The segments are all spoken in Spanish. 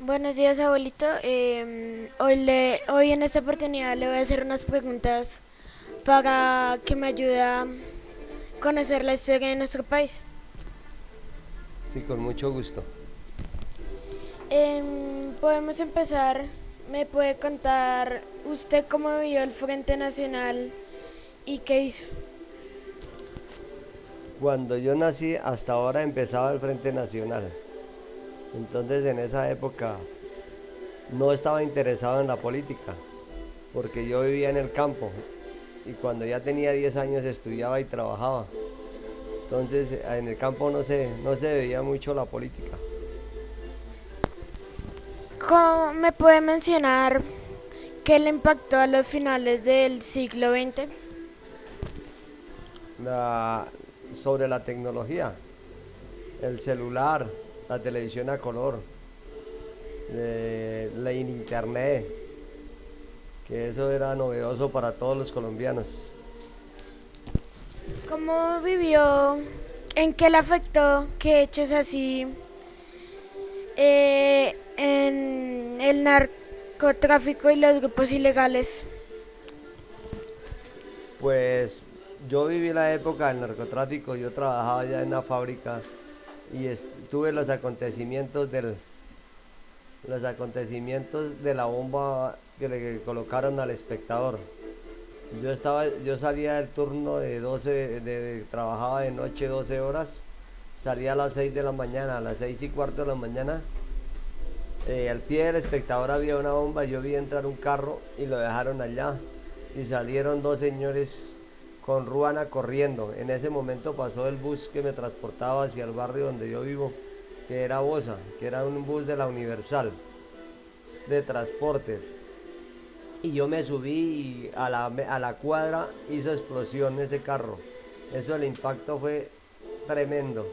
Buenos días, abuelito. Hoy en esta oportunidad le voy a hacer unas preguntas para que me ayude a conocer la historia de nuestro país. Sí, con mucho gusto. Podemos empezar. ¿Me puede contar usted cómo vivió el Frente Nacional y qué hizo? Cuando yo nací, hasta ahora empezaba el Frente Nacional. Entonces, en esa época no estaba interesado en la política, porque yo vivía en el campo y cuando ya tenía 10 años estudiaba y trabajaba. Entonces, en el campo no se veía mucho la política. ¿Cómo me puede mencionar qué le impactó a los finales del siglo XX? La- Sobre la tecnología, el celular, la televisión a color, la internet, que eso era novedoso para todos los colombianos. ¿Cómo vivió? ¿En qué le afectó? ¿Qué hechos así en el narcotráfico y los grupos ilegales? Pues yo viví la época del narcotráfico, yo trabajaba ya en una fábrica y tuve los acontecimientos de la bomba que le colocaron al espectador. Yo salía del turno de 12, trabajaba de noche 12 horas, salía a las 6 de la mañana, a las 6:15 de la mañana. Al pie del espectador había una bomba, yo vi entrar un carro y lo dejaron allá y salieron dos señores con ruana corriendo. En ese momento pasó el bus que me transportaba hacia el barrio donde yo vivo, que era Bosa, que era un bus de la Universal de transportes. Y yo me subí y a la cuadra hizo explosión ese carro. Eso, el impacto fue tremendo.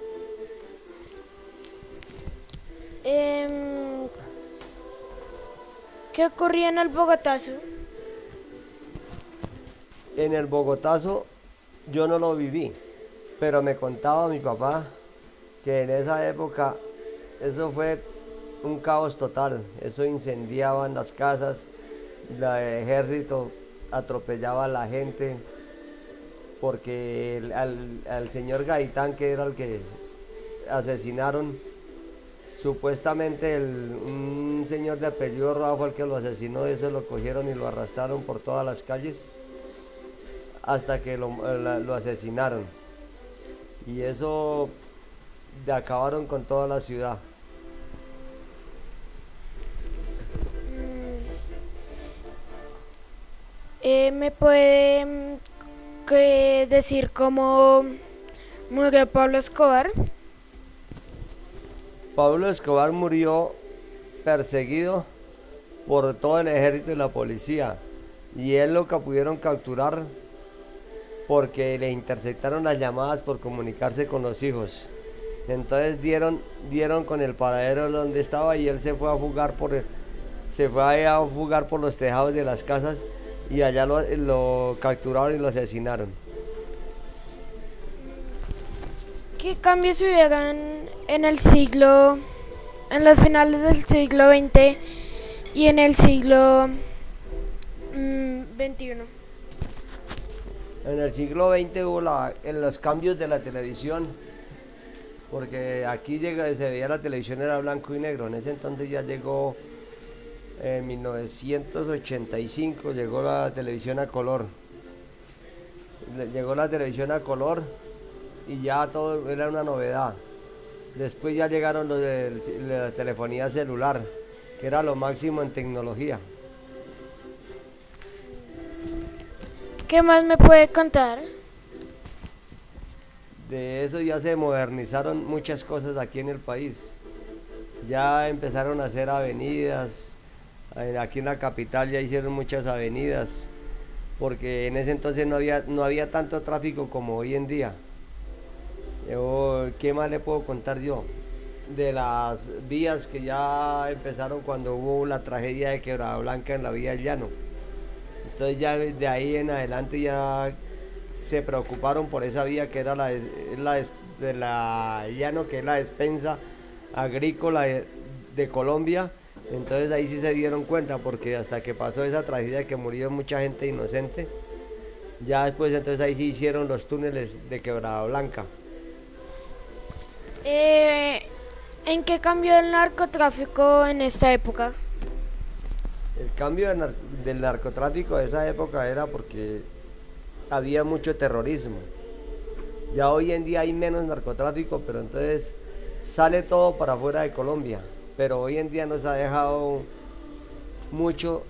Em, ¿Qué ocurrió en el Bogotazo? En el Bogotazo yo no lo viví, pero me contaba mi papá que en esa época eso fue un caos total. Eso incendiaban las casas, el ejército atropellaba a la gente, porque al señor Gaitán, que era el que asesinaron, supuestamente un señor de apellido Roa fue el que lo asesinó. Eso lo cogieron y lo arrastraron por todas las calles hasta que lo asesinaron. Y eso acabaron con toda la ciudad. ¿Me puede decir cómo murió Pablo Escobar? Pablo Escobar murió perseguido por todo el ejército y la policía, y él lo que pudieron capturar porque le interceptaron las llamadas por comunicarse con los hijos. Entonces dieron con el paradero donde estaba y él se fue a fugar por los tejados de las casas, y allá lo capturaron y lo asesinaron. ¿Qué cambios hubieron en los finales del siglo XX y en el siglo XXI? En el siglo XX hubo en los cambios de la televisión, porque aquí se veía la televisión era blanco y negro. En ese entonces ya llegó, en 1985 llegó la televisión a color. Llegó la televisión a color y ya todo era una novedad. Después ya llegaron la telefonía celular, que era lo máximo en tecnología. ¿Qué más me puede contar? De eso ya se modernizaron muchas cosas aquí en el país. Ya empezaron a hacer avenidas. Aquí en la capital ya hicieron muchas avenidas, porque en ese entonces no había tanto tráfico como hoy en día. ¿Qué más le puedo contar yo? De las vías que ya empezaron cuando hubo la tragedia de Quebrada Blanca en la vía del Llano. Entonces ya de ahí en adelante ya se preocuparon por esa vía, que era de la Llano, que es la despensa agrícola de Colombia, Entonces ahí sí se dieron cuenta, porque hasta que pasó esa tragedia que murió mucha gente inocente, ya después entonces ahí sí hicieron los túneles de Quebrada Blanca. Eh, ¿En qué cambió el narcotráfico en esta época? El cambio del narcotráfico de esa época era porque había mucho terrorismo. Ya hoy en día hay menos narcotráfico, pero entonces sale todo para afuera de Colombia. Pero hoy en día nos ha dejado mucho,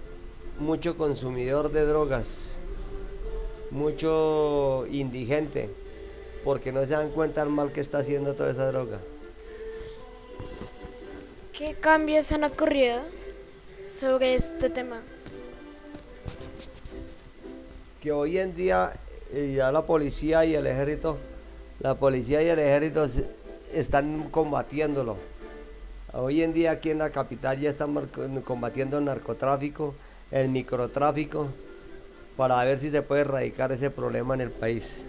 mucho consumidor de drogas, mucho indigente, porque no se dan cuenta del mal que está haciendo toda esa droga. ¿Qué cambios han ocurrido sobre este tema? Que hoy en día ya la policía y el ejército, están combatiéndolo. Hoy en día aquí en la capital ya están combatiendo el narcotráfico, el microtráfico, para ver si se puede erradicar ese problema en el país.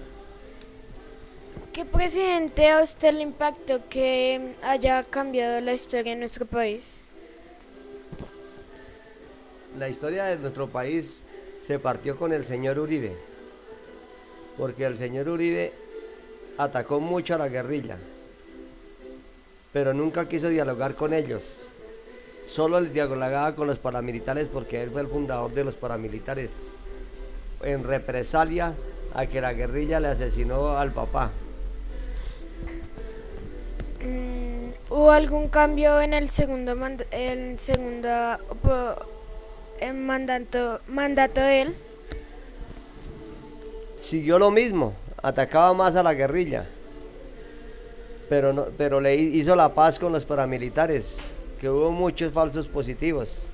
¿Qué presidente a usted le impactó que haya cambiado la historia en nuestro país? La historia de nuestro país se partió con el señor Uribe, porque el señor Uribe atacó mucho a la guerrilla, pero nunca quiso dialogar con ellos. Solo dialogaba con los paramilitares porque él fue el fundador de los paramilitares, en represalia a que la guerrilla le asesinó al papá. ¿Hubo algún cambio en el mandato de él? Siguió lo mismo, atacaba más a la guerrilla, pero le hizo la paz con los paramilitares, que hubo muchos falsos positivos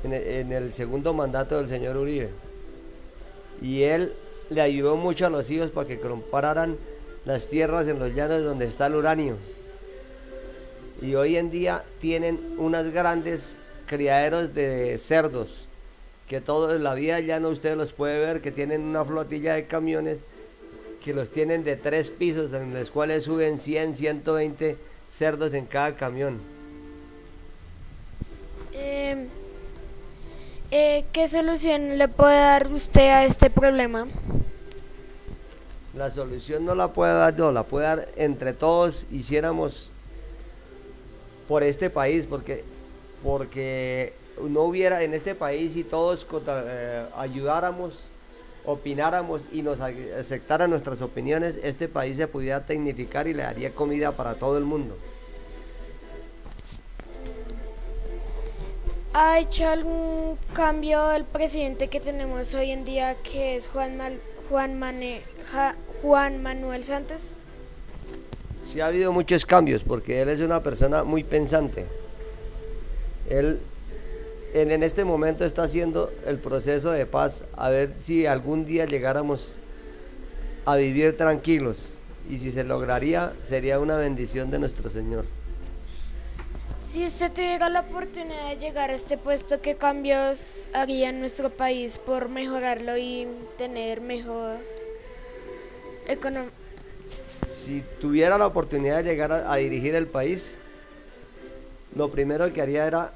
en el segundo mandato del señor Uribe. Y él le ayudó mucho a los hijos para que compararan las tierras en los llanos donde está el uranio. Y hoy en día tienen unas grandes criaderos de cerdos, que toda la vida ya no usted los puede ver, que tienen una flotilla de camiones que los tienen de 3 pisos, en los cuales suben 100, 120 cerdos en cada camión. ¿Qué solución le puede dar usted a este problema? La solución no la puede dar yo, la puede dar entre todos, hiciéramos por este país, porque no hubiera en este país, si todos ayudáramos, opináramos y nos aceptaran nuestras opiniones, este país se pudiera tecnificar y le daría comida para todo el mundo. ¿Ha hecho algún cambio el presidente que tenemos hoy en día, que es Juan Manuel Santos? Sí ha habido muchos cambios, porque él es una persona muy pensante. Él en este momento está haciendo el proceso de paz, a ver si algún día llegáramos a vivir tranquilos, y si se lograría, sería una bendición de nuestro Señor. Si usted tuviera la oportunidad de llegar a este puesto, ¿qué cambios haría en nuestro país por mejorarlo y tener mejor economía? Si tuviera la oportunidad de llegar a dirigir el país, lo primero que haría era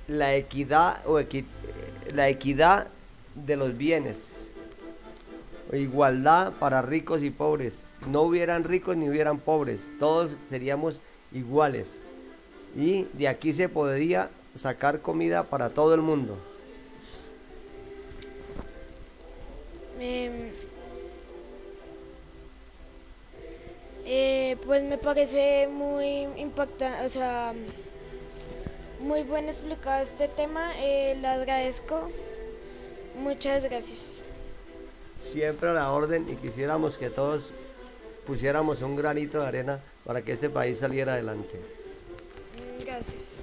la equidad la equidad de los bienes, igualdad para ricos y pobres. No hubieran ricos ni hubieran pobres, todos seríamos iguales, y de aquí se podría sacar comida para todo el mundo. Pues me parece muy impactante, o sea, muy bien explicado este tema. Le agradezco. Muchas gracias. Siempre a la orden, y quisiéramos que todos pusiéramos un granito de arena para que este país saliera adelante. Gracias.